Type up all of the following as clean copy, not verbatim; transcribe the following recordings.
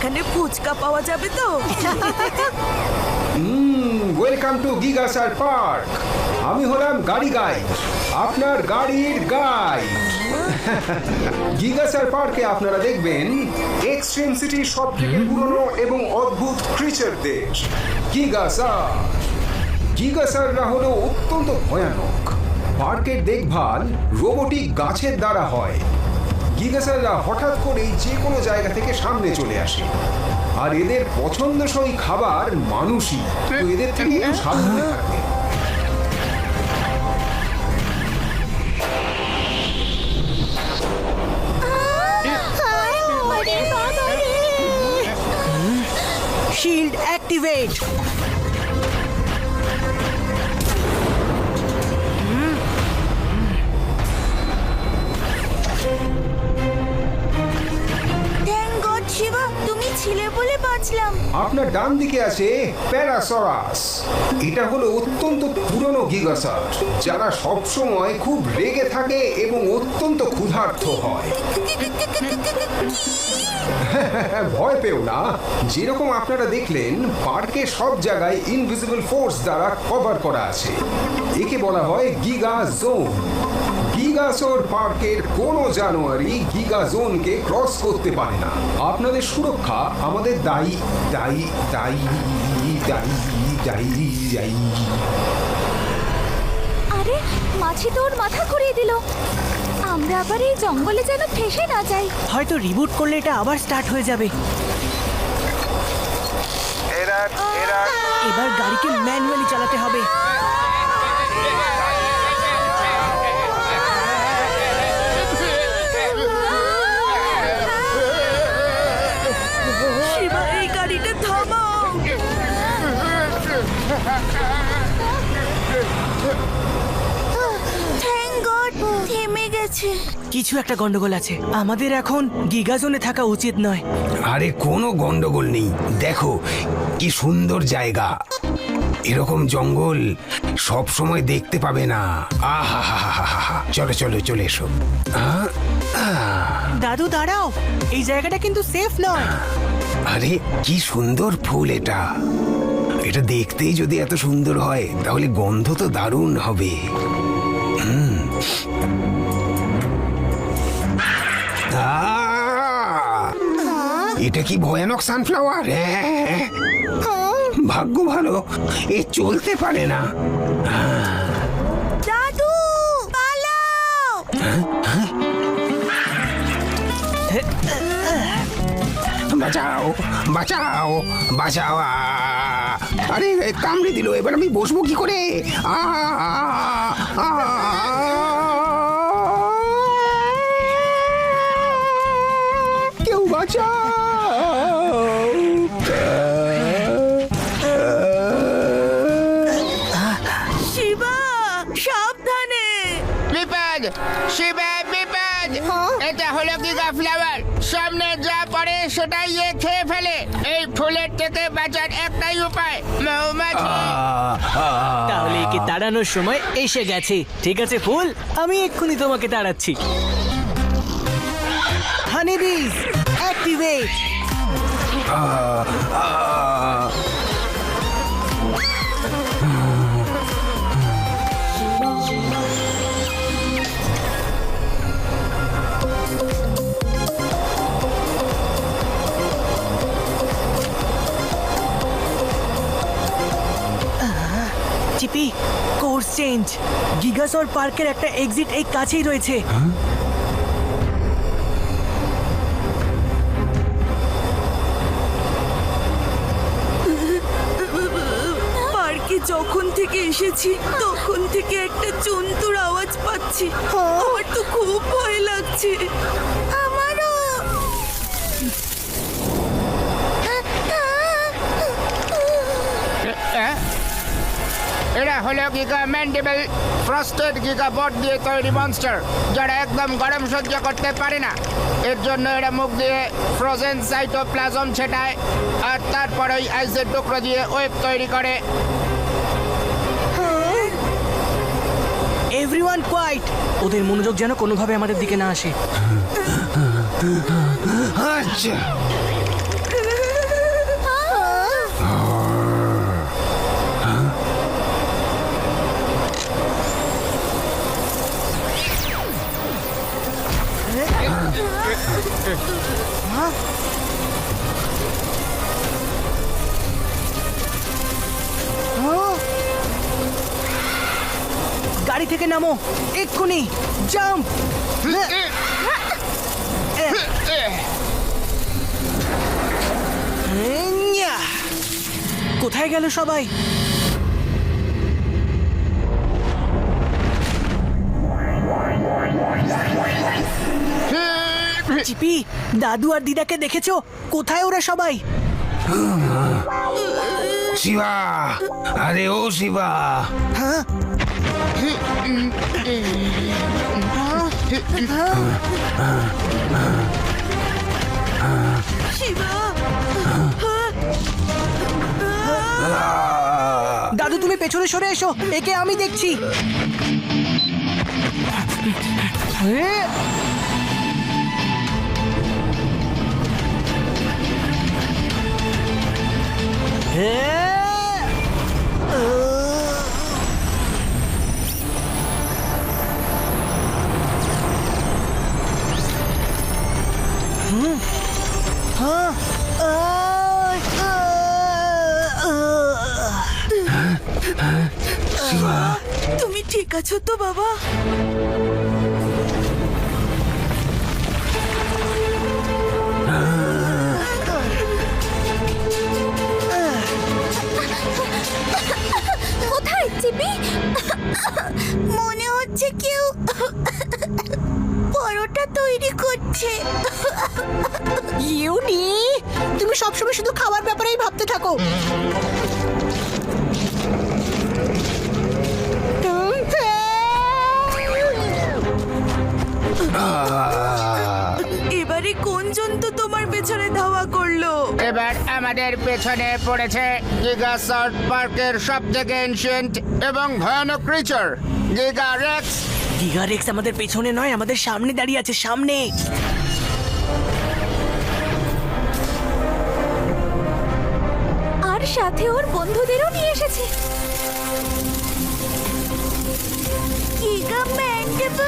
এখানে ফুচকা পাওয়া যাবে তো? Welcome to Gigasaur park. আমি হলাম গাড়ি গাইড, আপনার গাড়ির গাইড। গিগাসার পার্কে আপনারা দেখবেন এক্সট্রিম সিটির সব থেকে পুরনো এবং অদ্ভুত ক্রিচার দেশ গিগাসার। গিগাসাররা হলো অত্যন্ত ভয়ানক। পার্কের দেখভাল রোবোটিক গাছের দ্বারা হয়। গিগাসাররা হঠাৎ করেই যে কোনো জায়গা থেকে সামনে চলে আসে, আর এদের পছন্দসই খাবার মানুষই। তো এদের থেকে একটু সাবধানে থাকবে। Shield activate. Thank God Shiva, তুমি ছিলে বলে বাঁচলাম। আপনার ডান দিকে আছে প্যারাসরাস। এটা হলো অত্যন্ত পুরনো গিগাসার, যারা সবসময় খুব রেগে থাকে এবং অত্যন্ত ক্ষুধার্ত হয়। ভয় পেও না, যেরকম আপনারা দেখলেন পার্কে সব জায়গায় ইনভিজিবল ফোর্স দ্বারা কভার করা আছে। একে বলা হয় গিগা জোন। গিগাসোর পার্কের কোনো জানোয়ারই গিগা জোনকে ক্রস করতে পারে না। আপনাদের সুরক্ষা আমাদের দায়ী দায়ী দায়ী দায়ী দায়ী দায়ী। আরে মাছি তো ওর মাথা ঘুরিয়ে দিল। আমরা আবার এই জঙ্গলে যেন ফেসে না যাই। হয়তো রিবুট করলে এটা আবার স্টার্ট হয়ে যাবে। এবার গাড়িকে ম্যানুয়ালি চালাতে হবে। শিবা, এই গাড়িটা থামাও। থ্যাংক গড, থেমে গেছে। কিছু একটা গন্ডগোল আছে। আমাদের এখন গিগাজোনে থাকা উচিত নয়। আরে কোনো গন্ডগোল নেই, দেখো কি সুন্দর জায়গা। এরকম জঙ্গল সব সময় দেখতে পাবে না। আহা হা হা হা হা। চলো চলো চলে এসো। দাদু দাঁড়াও, এই জায়গাটা কিন্তু সেফ নয়। আরে কি সুন্দর ফুল এটা। এটা দেখতেই যদি এত সুন্দর হয় তাহলে গন্ধ তো দারুণ হবে। এটা কি ভয়ানক সানফ্লাওয়ার। ভাগ্য ভালো এ চলতে পারে না। দাদু পালাও। বাঁচাও বাঁচাও বাঁচাও। আরে কামড়ে দিল, এবার আমি বসবো কি করে? কেউ বাঁচাও। শিবা সাবধানে। বিপদ, শিবা বিপদ। এটা হলো গিগা ফ্লাওয়ার। সামনে যা পড়ে সেটাই এ খেয়ে ফেলে। এই ফুলের থেকে বাঁচার একটাই উপায়, মৌমাছি। তাহলে একে তাড়ানোর সময় এসে গেছে। ঠিক আছে ফুল, আমি এক্ষুনি তোমাকে তাড়াচ্ছি। Honeybees activate. চিপি, কোর্স চেঞ্জ। গিগাসর পার্কের একটা এক্সিট এই কাছেই রয়েছে। পার্কে যখন থেকে এসেছি তখন থেকে একটা জন্তুর আওয়াজ পাচ্ছি। আমার তো খুব ভয় লাগছে। আমারও। এরা হলো গিগা ম্যান্ডিবল, ফ্রস্টেড গিগা বট দিয়ে তৈরি মনস্টার, যারা একদম গরম সহ্য করতে পারে না। এর জন্য এরা মুখ দিয়ে ফ্রোজেন সাইটোপ্লাজম ছেটায়, আর তারপর ওই আইসের টুকরো দিয়ে ওয়েব তৈরি করে। Everyone quiet. ওদের মনোযোগ যেন কোনোভাবে আমাদের দিকে না আসে। আচ্ছা গাড়ি থেকে নামো এক্ষুনি জাম্প কোথায় গেল সবাই? চিপি, দাদু আর দিদাকে দেখেছো? কোথায় ওরা সবাই? শিবা, আরে ও শিবা, হ্যাঁ শিবা, দাদু তুমি পেছনে সরে এসো, একে আমি দেখছি। তুমি ঠিক আছো তো বাবা? কোথায় চিপি? মনে হচ্ছে কেউ পরোটা তৈরি করছে। ইউনি, তুমি সবসময় শুধু খাবার ব্যাপারেই ভাবতে থাকো। এবারে কোন জন্তু তোমার পেছনে ধাওয়া করলো? এবার আমাদের পেছনে পড়েছে গিগাসার্ড পার্কের সব থেকে এনশিয়েন্ট এবং ভয়ানক ক্রিচার গিগা রেক্স। গিগারেক্স আমাদের পেছনে নয়, আমাদের সামনে দাঁড়িয়ে আছে, সামনে। আর সাথে ওর বন্ধুদেরও নিয়ে এসেছে। Giga mandible.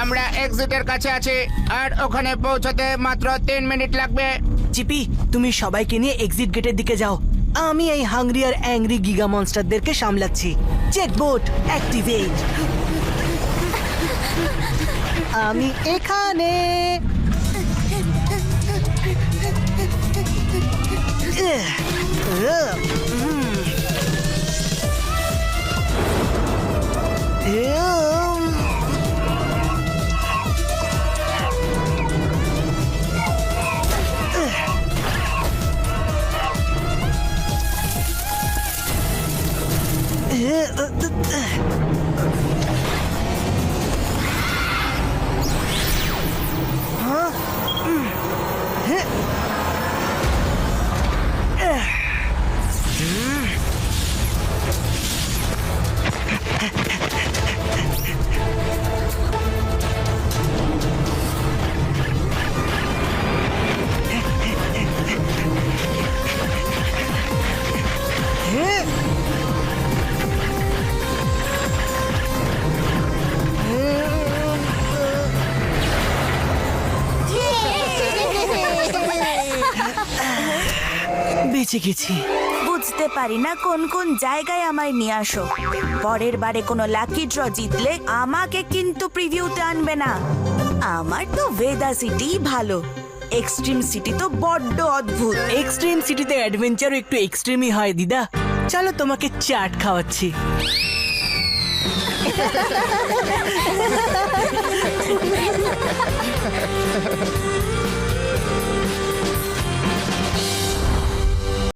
আমরা এক্সিটের কাছে আছি আর ওখানে পৌঁছতে মাত্র 3 মিনিট লাগবে। চিপি, তুমি সবাইকে নিয়ে এক্সিট গেটের দিকে যাও, আমি এই হাংরি আর অ্যাংরি গিগা মনস্টারদেরকে সামলাচ্ছি। Check boat activate. আমি এখানে। বেঁচে গেছি। বুঝতে পারি না কোন কোন জায়গায় আমায় নিয়ে আসো। পরের বারে কোনো লাকি ড্র জিতলে আমাকে কিন্তু প্রিভিউতে আনবে না। আমার তো ভেদা সিটি ভালো, এক্সট্রিম সিটি তো বড্ড অদ্ভুত। এক্সট্রিম সিটিতে অ্যাডভেঞ্চারও একটু এক্সট্রিমই হয় দিদা। চলো তোমাকে চাট খাওয়াচ্ছি।